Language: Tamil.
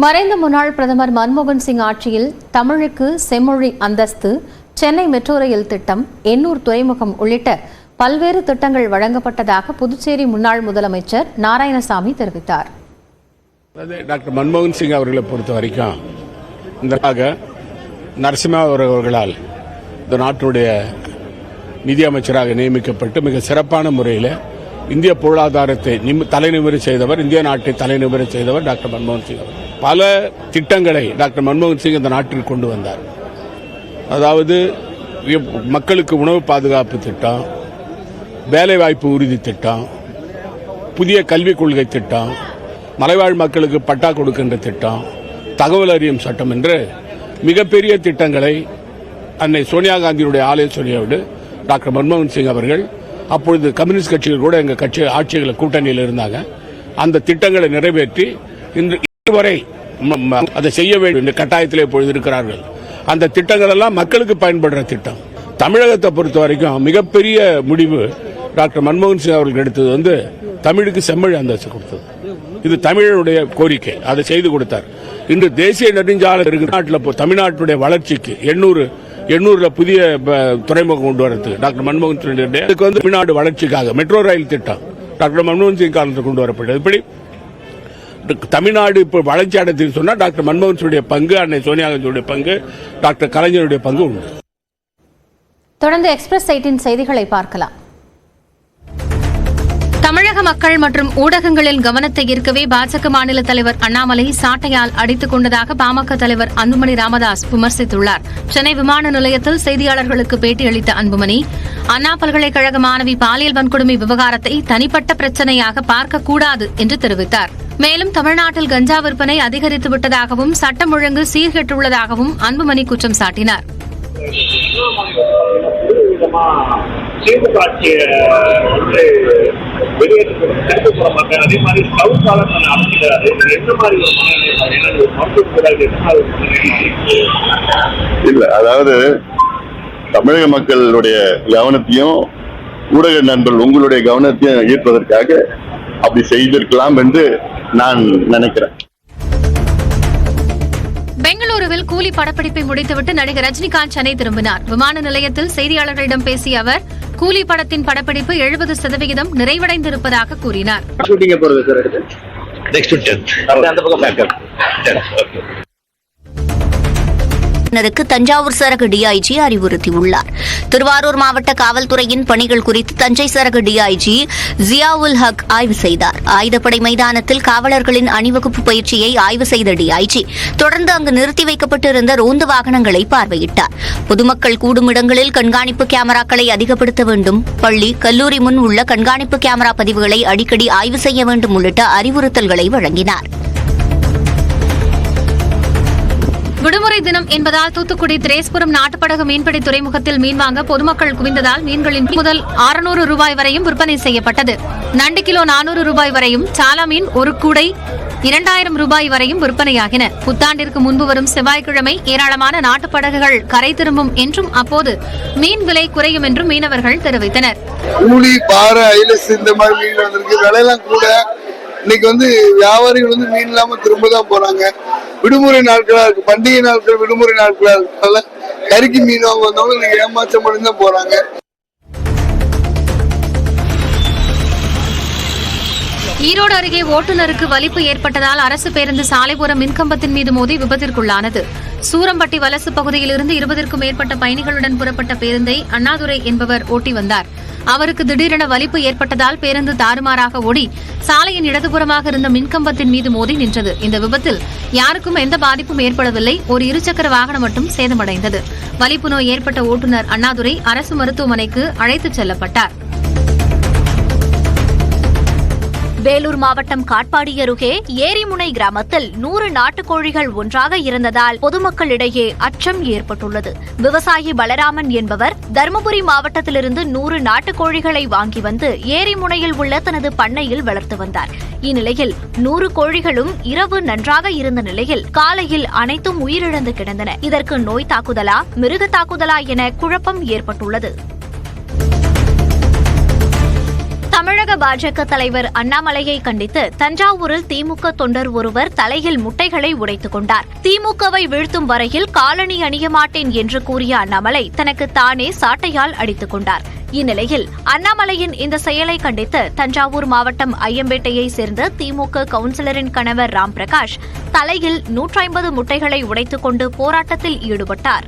மறைந்த முன்னாள் பிரதமர் மன்மோகன் சிங் ஆட்சியில் தமிழுக்கு செம்மொழி அந்தஸ்து, சென்னை மெட்ரோ ரயில் திட்டம், எண்ணூர் துறைமுகம் உள்ளிட்ட பல்வேறு திட்டங்கள் வழங்கப்பட்டதாக புதுச்சேரி முன்னாள் முதலமைச்சர் நாராயணசாமி தெரிவித்தார். டாக்டர் மன்மோகன் சிங் அவர்களை பொறுத்த வரைக்கும் இந்த நரசிம்மா அவர்களால் இந்த நாட்டுடைய நிதியமைச்சராக நியமிக்கப்பட்டு மிக சிறப்பான முறையில் இந்திய பொருளாதாரத்தை தலைநிமிர செய்தவர், இந்திய நாட்டை தலைநிமிர செய்தவர் டாக்டர் மன்மோகன் சிங் அவர். பல திட்டங்களை டாக்டர் மன்மோகன் சிங் இந்த நாட்டில் கொண்டு வந்தார். அதாவது மக்களுக்கு உணவு பாதுகாப்பு திட்டம், வேலைவாய்ப்பு உறுதி திட்டம், புதிய கல்விக் கொள்கை திட்டம், மலைவாழ் மக்களுக்கு பட்டா கொடுக்கின்ற திட்டம், தகவல் அறியும் சட்டம் என்று மிகப்பெரிய திட்டங்களை அன்னை சோனியா காந்தியுடைய ஆலோசனையோடு டாக்டர் மன்மோகன் சிங் அவர்கள், அப்பொழுது கம்யூனிஸ்ட் கட்சிகள் கூட எங்கள் கட்சி ஆட்சிகளை கூட்டணியில் இருந்தாங்க, அந்த திட்டங்களை நிறைவேற்றி இன்று வரை அதை செய்ய வேண்டும் என்ற கட்டாயத்தில் இப்பொழுது இருக்கிறார்கள். அந்த திட்டங்கள் எல்லாம் மக்களுக்கு பயன்படுற திட்டம். தமிழகத்தை பொறுத்த வரைக்கும் மிகப்பெரிய முடிவு டாக்டர் மன்மோகன் சிங் அவர்கள் எடுத்தது தமிழுக்கு செம்மொழி அந்தஸ்து கொடுத்தது. இது தமிழனுடைய கோரிக்கை, அதை செய்து கொடுத்தார். இன்று தேசிய நெடுஞ்சாலை இருக்கிற நாட்டில் தமிழ்நாட்டுடைய வளர்ச்சிக்கு எண்ணூர்ல புதிய துறைமுகம் கொண்டு வரது டாக்டர் மன்மோகன் சிங் தமிழ்நாடு வளர்ச்சிக்காக மெட்ரோ ரயில் திட்டம் டாக்டர் மன்மோகன் சிங் காலத்தில் கொண்டு வரப்பட்டது. இப்படி தமிழ்நாடு இப்போ வளர்ச்சி அடைந்து சொன்னா டாக்டர் மன்மோகன் சிங் பங்கு, அன்னை சோனியா காந்தியுடைய பங்கு, டாக்டர் கலைஞருடைய பங்கு உண்டு. தொடர்ந்து எக்ஸ்பிரஸ் 8 செய்திகளை பார்க்கலாம். தமிழக மக்கள் மற்றும் ஊடகங்களின் கவனத்தை ஈர்க்கவே பாஜக மாநில தலைவர் அண்ணாமலை சாட்டையால் அடித்துக் கொண்டதாக பாமக தலைவர் அன்புமணி ராமதாஸ் விமர்சித்துள்ளார். சென்னை விமான நிலையத்தில் செய்தியாளர்களுக்கு பேட்டியளித்த அன்புமணி, அண்ணா பல்கலைக்கழக மாணவி பாலியல் வன்கொடுமை விவகாரத்தை தனிப்பட்ட பிரச்சினையாக பார்க்கக்கூடாது என்று தெரிவித்தார். மேலும் தமிழ்நாட்டில் கஞ்சா விற்பனை அதிகரித்து விட்டதாகவும் சட்டம் ஒழுங்கு சீர்கெட்டுள்ளதாகவும் அன்புமணி குற்றம் சாட்டினார். இல்ல, அதாவது தமிழக மக்களுடைய கவனத்தையும் ஊடக நண்பர்கள் உங்களுடைய கவனத்தையும் ஈர்ப்பதற்காக அப்படி செய்திருக்கலாம் என்று நான் நினைக்கிறேன். பெங்களூருவில் கூலி படப்பிடிப்பை முடித்துவிட்டு நடிகர் ரஜினிகாந்த் சென்னை திரும்பினார். விமான நிலையத்தில் செய்தியாளர்களிடம் பேசிய அவர், கூலி படத்தின் படப்பிடிப்பு 70% நிறைவடைந்திருப்பதாக கூறினார். தஞ்சாவூர் சரக டிஐஜி அறிவுறுத்தியுள்ளார். திருவாரூர் மாவட்ட காவல்துறையின் பணிகள் குறித்து தஞ்சை சரக டிஐஜி ஜியாவுல் ஹக் ஆய்வு செய்தார். ஆயுதப்படை மைதானத்தில் காவலர்களின் அணிவகுப்பு பயிற்சியை ஆய்வு செய்த டிஐஜி தொடர்ந்து அங்கு நிறுத்தி வைக்கப்பட்டிருந்த ரோந்து வாகனங்களை பார்வையிட்டார். பொதுமக்கள் கூடும் இடங்களில் கண்காணிப்பு கேமராக்களை அதிகப்படுத்த வேண்டும், பள்ளி கல்லூரி முன் உள்ள கண்காணிப்பு கேமரா பதிவுகளை அடிக்கடி ஆய்வு செய்ய வேண்டும் உள்ளிட்ட அறிவுறுத்தல்களை வழங்கினார். விடுமுறை தினம் என்பதால் தூத்துக்குடி திரேஸ்புரம் நாட்டுப்படகு மீன்பிடி துறைமுகத்தில் மீன் வாங்க பொதுமக்கள் குவிந்ததால் மீன்களின் முதல் 600 ரூபாய் வரையும் விற்பனை செய்யப்பட்டது. நண்டு கிலோ 400 ரூபாய் வரையும், சாலா மீன் ஒரு கூடை 2000 ரூபாய் வரையும் விற்பனையாகின. புத்தாண்டிற்கு முன்பு வரும் செவ்வாய்க்கிழமை ஏராளமான நாட்டுப்படகுகள் கரை திரும்பும் என்றும் அப்போது மீன் விலை குறையும் என்றும் மீனவர்கள் தெரிவித்தனர். கூலி, பாறை, ஐலஸ் இந்த மாதிரி மீன் வந்திருக்கு, விலையெல்லாம் கூட. இன்னைக்கு வியாபாரிகள் மீன் இல்லாம திரும்பதான் போறாங்க. விடுமுறை நாட்களா இருக்கு, பண்டிகை நாட்கள் விடுமுறை நாட்களா இருக்கனால கறிக்கு மீன் வாங்க வந்தவங்க இன்னைக்கு ஏமாற்றம் பண்ணிதான் போறாங்க. ஈரோடு அருகே ஓட்டுநருக்கு வலிப்பு ஏற்பட்டதால் அரசு பேருந்து சாலைபுற மின்கம்பத்தின் மீது மோதி விபத்திற்குள்ளானது. சூரம்பட்டி வலசு பகுதியில் இருந்து 20க்கும் மேற்பட்ட பயணிகளுடன் புறப்பட்ட பேருந்தை அண்ணாதுரை என்பவர் ஓட்டி வந்தார். அவருக்கு திடீரென வலிப்பு ஏற்பட்டதால் பேருந்து தாறுமாறாக ஓடி சாலையின் இடதுபுறமாக இருந்த மின்கம்பத்தின் மீது மோதி நின்றது. இந்த விபத்தில் யாருக்கும் எந்த பாதிப்பும் ஏற்படவில்லை. ஒரு இருசக்கர வாகனம் மட்டும் சேதமடைந்தது. வலிப்பு நோய் ஏற்பட்ட ஓட்டுநர் அண்ணாதுரை அரசு மருத்துவமனைக்கு அழைத்துச் செல்லப்பட்டார். வேலூர் மாவட்டம் காட்பாடி அருகே ஏரிமுனை கிராமத்தில் 100 நாட்டுக்கோழிகள் ஒன்றாக இருந்ததால் பொதுமக்களிடையே அச்சம் ஏற்பட்டுள்ளது. விவசாயி பலராமன் என்பவர் தருமபுரி மாவட்டத்திலிருந்து 100 நாட்டுக்கோழிகளை வாங்கி வந்து ஏரிமுனையில் உள்ள தனது பண்ணையில் வளர்த்து வந்தார். இந்நிலையில் 100 கோழிகளும் இரவு நன்றாக இருந்த நிலையில் காலையில் அனைத்தும் உயிரிழந்து கிடந்தன. இதற்கு நோய் தாக்குதலா, மிருக தாக்குதலா என குழப்பம் ஏற்பட்டுள்ளது. தமிழக தமிழக பாஜக தலைவர் அண்ணாமலையை கண்டித்து தஞ்சாவூரில் திமுக தொண்டர் ஒருவர் தலையில் முட்டைகளை உடைத்துக் கொண்டார். திமுகவை வீழ்த்தும் வரையில் காலணி அணிய மாட்டேன் என்று கூறிய அண்ணாமலை தனக்கு தானே சாட்டையால் அடித்துக் கொண்டார். இந்நிலையில் அண்ணாமலையின் இந்த செயலை கண்டித்து தஞ்சாவூர் மாவட்டம் ஐயம்பேட்டையை சேர்ந்த திமுக கவுன்சிலரின் கணவர் ராம் பிரகாஷ் தலையில் 150 முட்டைகளை உடைத்துக் கொண்டு போராட்டத்தில் ஈடுபட்டார்.